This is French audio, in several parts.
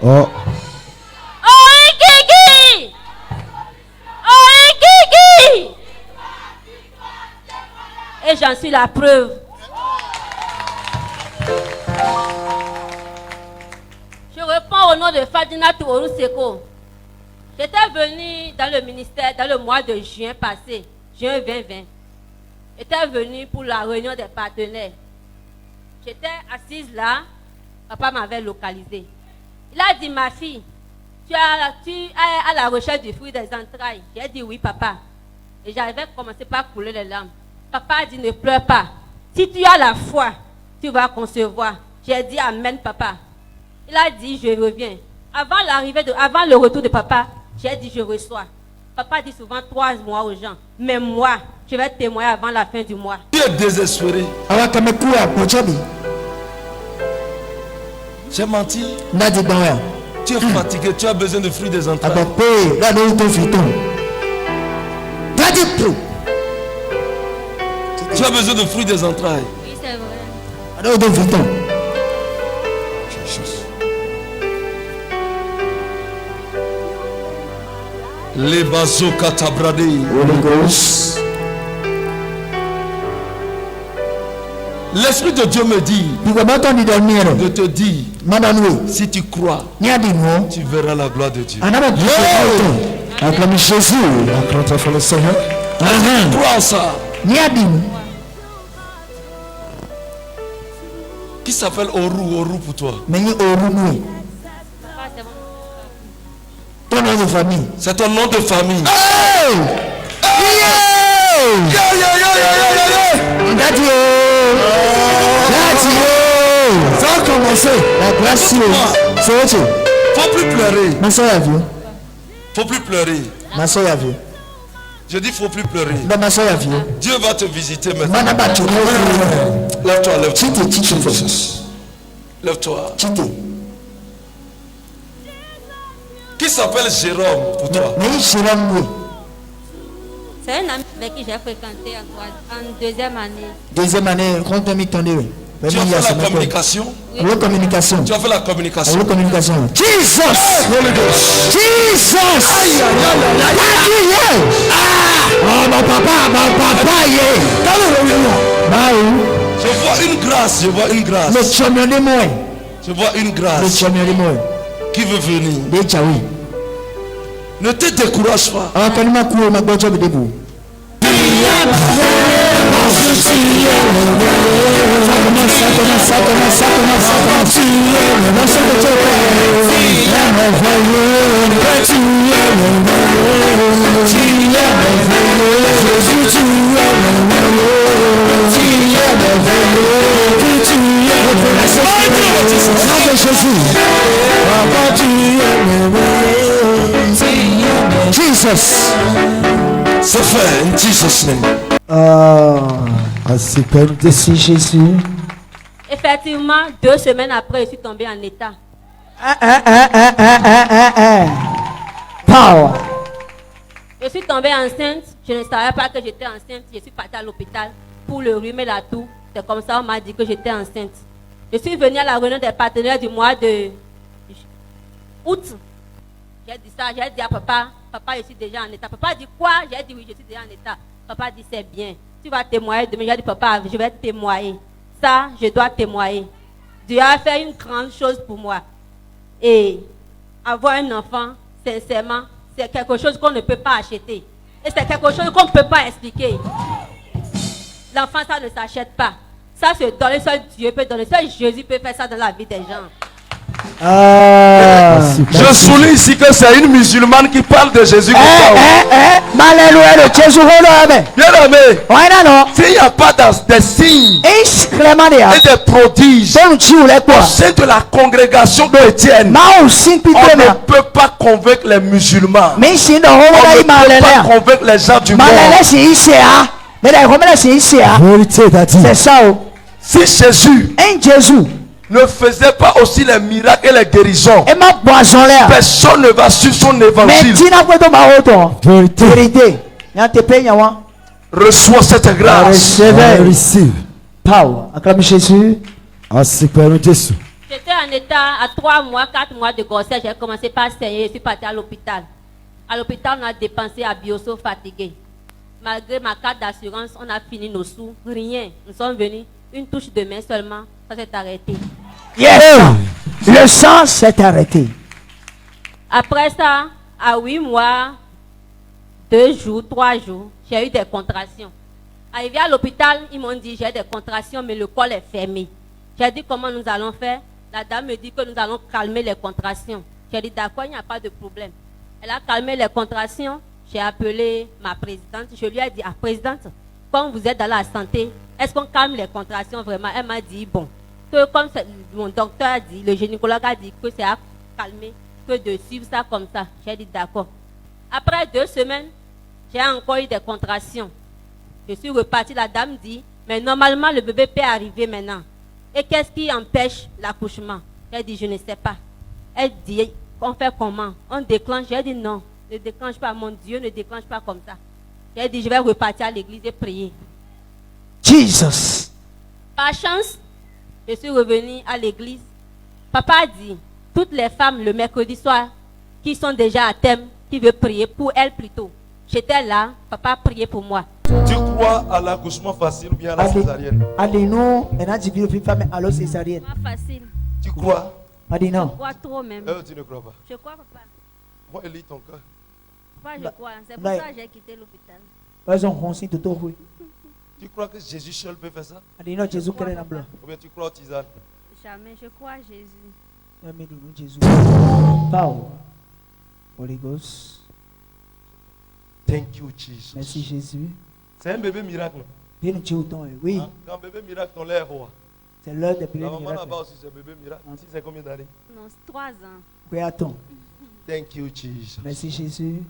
Oh. Et j'en suis la preuve. Je réponds au nom de Fadina Touorou-Seko. J'étais venue dans le ministère dans le mois de juin passé, juin 2020. J'étais venue pour la réunion des partenaires. J'étais assise là, papa m'avait localisé. Il a dit, ma fille, tu es à la recherche du fruit des entrailles. J'ai dit oui, papa. Et j'avais commencé par couler les larmes. Papa a dit, ne pleure pas. Si tu as la foi, tu vas concevoir. J'ai dit, amen, papa. Il a dit, je reviens. Avant le retour de papa, j'ai dit, je reçois. Papa dit souvent 3 mois aux gens. Mais moi, je vais témoigner avant la fin du mois. Tu es désespéré. J'ai menti. Tu es fatigué, tu as besoin de fruits des entrailles. Tu as besoin de fruits des entrailles. Oui, c'est vrai. Les bateaux katabradé. L'Esprit de Dieu me dit de te dire, si tu crois, tu verras la gloire de Dieu. Acclame Jésus. Crois ça. Qui s'appelle Oru pour toi? Ton nom de famille. C'est ton nom de famille. Ça a commencé. La grâce. Faut plus pleurer. Ma soeur a vu. Faut plus pleurer. Ma soeur a vu. Je dis faut plus pleurer. Ma soeur a vu. Dieu va te visiter maintenant. Lève-toi, lève-toi. Lève-toi. Qui s'appelle Jérôme pour toi? C'est un ami avec qui j'ai fréquenté en deuxième année. Deuxième année, Tu as fait la communication? Oui. Communication. Tu as fait la communication? Communication. Jesus! Jesus! Oh, mon papa, Je vois une grâce, je vois une grâce. Je vois une grâce qui veut venir. Ne te décourage pas. Jesus. C'est fait in Jesus' name. C'est Jésus. Effectivement, 2 semaines après, je suis tombée en état. Power. Je suis tombée enceinte. Je ne savais pas que j'étais enceinte. Je suis partie à l'hôpital pour le rhume et la toux. C'est comme ça qu'on m'a dit que j'étais enceinte. Je suis venue à la réunion des partenaires du mois de août. J'ai dit ça, j'ai dit à papa, je suis déjà en état. Papa dit quoi? J'ai dit oui, je suis déjà en état. Papa dit c'est bien. Tu vas témoigner demain. J'ai dit papa, je vais témoigner. Ça, je dois témoigner. Dieu a fait une grande chose pour moi. Et avoir un enfant, sincèrement, c'est quelque chose qu'on ne peut pas acheter. Et c'est quelque chose qu'on ne peut pas expliquer. L'enfant, ça ne s'achète pas. Ça se donne, seul Dieu peut donner. Seul Jésus peut faire ça dans la vie des gens. Je souligne ici que c'est une musulmane qui parle de Jésus. Bien aimé, s'il n'y a pas des signes et des prodiges au sein de la congrégation chrétienne, on ne peut pas convaincre les musulmans. On ne peut pas convaincre les gens du monde. C'est ça. Si Jésus ne faisait pas aussi les miracles et les guérisons, personne ne va suivre son évangile. Reçois cette grâce. Power. Acclame Jésus. J'étais en état à 3 mois, 4 mois de grossesse. J'ai commencé par saigner. Je suis partie à l'hôpital. À l'hôpital, on a dépensé à Bioso fatigué. Malgré ma carte d'assurance, on a fini nos sous. Rien. Nous sommes venus. Une touche de main seulement. Ça s'est arrêté. Yes! Le sang s'est arrêté. Après ça, à 8 mois, 2 jours, 3 jours, j'ai eu des contractions. Arrivé à l'hôpital, ils m'ont dit j'ai des contractions, mais le col est fermé. J'ai dit comment nous allons faire. La dame me dit que nous allons calmer les contractions. J'ai dit d'accord, il n'y a pas de problème. Elle a calmé les contractions. J'ai appelé ma présidente. Je lui ai dit, présidente, comme vous êtes dans la santé, est-ce qu'on calme les contractions vraiment? Elle m'a dit, bon, que comme mon docteur a dit, le gynécologue a dit que c'est à calmer, que de suivre ça comme ça. J'ai dit d'accord. Après 2 semaines, j'ai encore eu des contractions. Je suis repartie, la dame dit, mais normalement le bébé peut arriver maintenant. Et qu'est-ce qui empêche l'accouchement? J'ai dit, je ne sais pas. Elle dit, on fait comment? On déclenche? J'ai dit non, ne déclenche pas, mon Dieu ne déclenche pas comme ça. J'ai dit, je vais repartir à l'église et prier. Jesus. Par chance, je suis revenue à l'église. Papa a dit, toutes les femmes le mercredi soir qui sont déjà à thème, qui veulent prier pour elles plutôt. J'étais là, papa a prié pour moi. Tu crois à l'accouchement facile ou bien à la césarienne? Allez-nous, maintenant tu vis femme à la césarienne. Pas facile. Tu crois? Allez non. Je crois trop même. Tu ne crois pas? Je crois, papa. Moi, lis ton cœur. Papa, je crois. C'est pour ça que j'ai quitté l'hôpital. Tu crois que Jésus seul peut faire ça? Allez non, Jésus qui est là blanc. Ou bien tu crois au tisane? Jamais, je crois à Jésus. Jésus. Power. Holy Ghost. Thank you, Jesus. Merci Jésus. C'est un bébé miracle. Viens nous tuer oui. Hein? Quand bébé miracle, on l'air roi. C'est l'heure des bébés miracles. La maman miracles. là-bas aussi, c'est bébé miracle. Si c'est combien d'années? Non, c'est 3 ans. Oui, attends. Thank you, Jesus. Merci Jésus.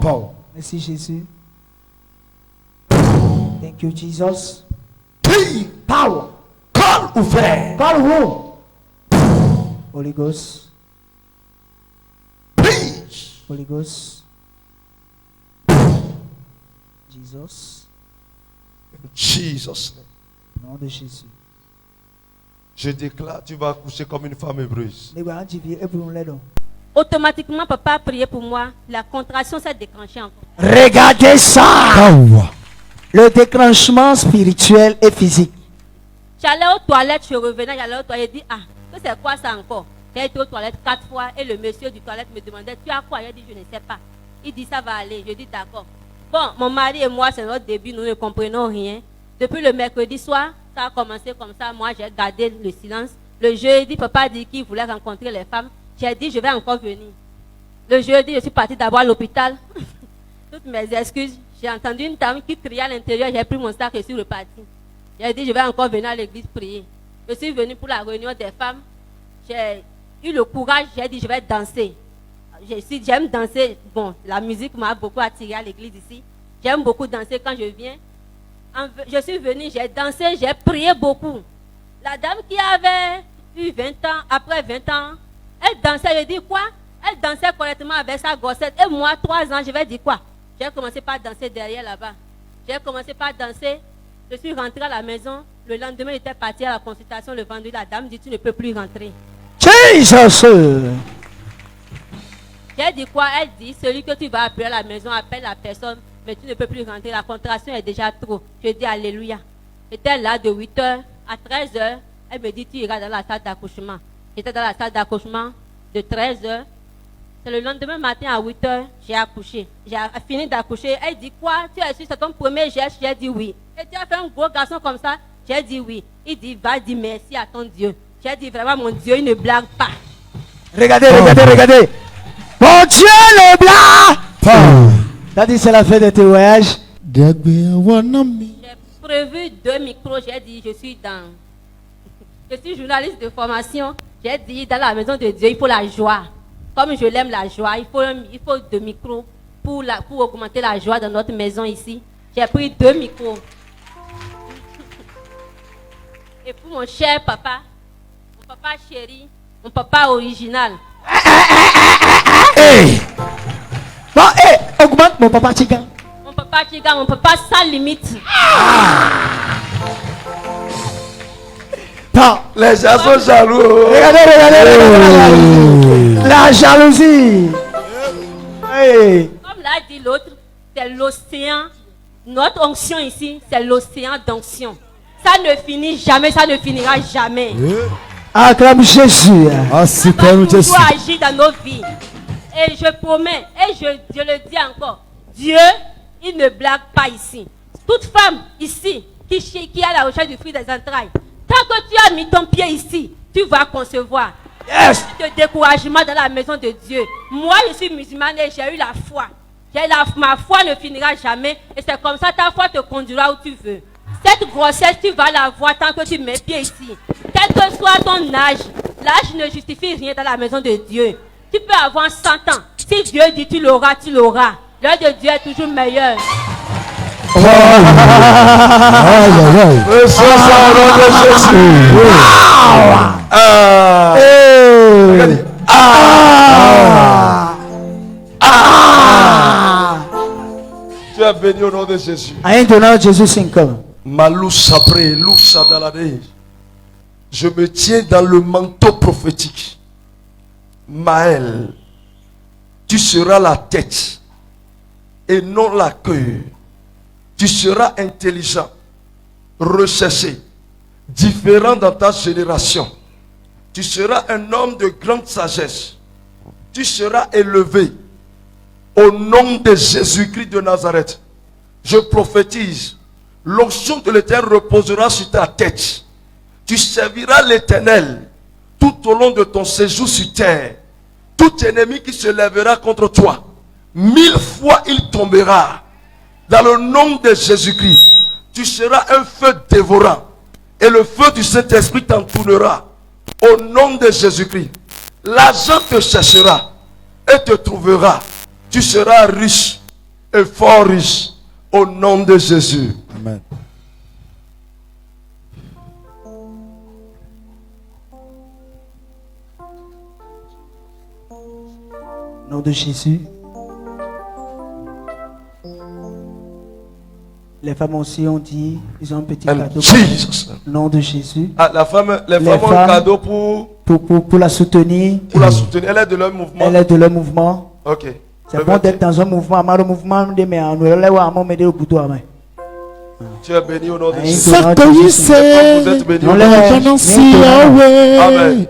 Power. Merci Jésus. Thank you, Jesus. Power. Call ouvert. Call who? Holy Ghost. Please. Holy Ghost. Jesus. Jesus. Nom de Jésus. Je déclare, tu vas accoucher comme une femme heureuse. Automatiquement, papa a prié pour moi. La contraction s'est déclenchée encore. Regardez ça. Le déclenchement spirituel et physique. J'allais aux toilettes, je revenais, j'allais aux toilettes, je dis, que c'est quoi ça encore? J'ai été aux toilettes 4 fois et le monsieur du toilette me demandait, tu as quoi? J'ai dit, je ne sais pas. Il dit, ça va aller. Je dis, d'accord. Bon, mon mari et moi, c'est notre début, nous ne comprenons rien. Depuis le mercredi soir, ça a commencé comme ça. Moi, j'ai gardé le silence. Le jeudi, papa a dit qu'il voulait rencontrer les femmes. J'ai dit, je vais encore venir. Le jeudi, je suis partie d'abord à l'hôpital. Toutes mes excuses. J'ai entendu une dame qui criait à l'intérieur. J'ai pris mon sac et je suis repartie. J'ai dit, je vais encore venir à l'église prier. Je suis venue pour la réunion des femmes. J'ai eu le courage. J'ai dit, je vais danser. J'aime danser. Bon, la musique m'a beaucoup attiré à l'église ici. J'aime beaucoup danser quand je viens. Je suis venue, j'ai dansé, j'ai prié beaucoup. La dame qui avait eu 20 ans, après 20 ans, elle dansait, je dis quoi? Elle dansait correctement avec sa gossette. Et moi, 3 ans, je vais dire quoi? J'ai commencé par danser derrière là-bas. J'ai commencé par danser. Je suis rentrée à la maison. Le lendemain, j'étais partie à la consultation. Le vendredi, la dame dit, tu ne peux plus rentrer. Jesus! J'ai dit quoi? Elle dit, celui que tu vas appeler à la maison, appelle la personne, mais tu ne peux plus rentrer. La contraction est déjà trop. Je dis alléluia. J'étais là de 8h à 13h. Elle me dit, tu iras dans la salle d'accouchement. J'étais dans la salle d'accouchement de 13h. C'est le lendemain matin à 8h, j'ai accouché. J'ai fini d'accoucher. Elle dit quoi? Tu as su, c'est ton premier geste? J'ai dit oui. Et tu as fait un gros garçon comme ça? J'ai dit oui. Il dit, va dire merci à ton Dieu. J'ai dit vraiment, mon Dieu, il ne blague pas. Regardez, regardez. Mon Dieu le blanc! T'as dit c'est la fin de tes voyages? J'ai prévu 2 micros. J'ai dit, je suis journaliste de formation. J'ai dit, dans la maison de Dieu, il faut la joie. Comme je l'aime la joie, il faut 2 micros pour augmenter la joie dans notre maison ici. J'ai pris 2 micros. Et pour mon cher papa, mon papa chéri, mon papa original. Hey. Bon, augmente mon papa Chiga. Mon papa Chiga, mon papa sans limite. Les gens sont jaloux. Regardez. La jalousie. Hey. Comme l'a dit l'autre, c'est l'océan. Notre onction ici, c'est l'océan d'onction. Ça ne finit jamais, ça ne finira jamais. Acclame Jésus. Ça va toujours agir dans nos vies. Et je promets, et je le dis encore, Dieu, il ne blague pas ici. Toute femme ici qui est à la recherche du fruit des entrailles, tant que tu as mis ton pied ici, tu vas concevoir. Yes. De découragement dans la maison de Dieu. Moi, je suis musulmane et j'ai eu la foi. Ma foi ne finira jamais. Et c'est comme ça ta foi te conduira où tu veux. Cette grossesse, tu vas la voir tant que tu mets pied ici. Quel que soit ton âge, l'âge ne justifie rien dans la maison de Dieu. Tu peux avoir 100 ans. Si Dieu dit tu l'auras, tu l'auras. L'heure de Dieu est toujours meilleure. Tu es béni au nom de Jésus. Je me tiens dans le manteau prophétique. Maël, tu seras la tête et non la queue. Tu seras intelligent, recherché, différent dans ta génération. Tu seras un homme de grande sagesse. Tu seras élevé au nom de Jésus-Christ de Nazareth. Je prophétise, l'onction de l'Éternel reposera sur ta tête. Tu serviras l'Éternel tout au long de ton séjour sur terre. Tout ennemi qui se lèvera contre toi, 1000 fois il tombera. Dans le nom de Jésus-Christ, tu seras un feu dévorant. Et le feu du Saint-Esprit t'entourera. Au nom de Jésus-Christ, l'argent te cherchera et te trouvera. Tu seras riche et fort riche. Au nom de Jésus. Amen. Au nom de Jésus. Les femmes aussi ont dit, ils ont un petit cadeau. Au nom de Jésus. Ah, les femmes ont un cadeau pour la soutenir. Pour la soutenir. Elle est de leur mouvement. Elle est de leur mouvement. Ok. C'est bon d'être dans un mouvement. Tu es béni au nom de Jésus. Vous êtes béni. Amen.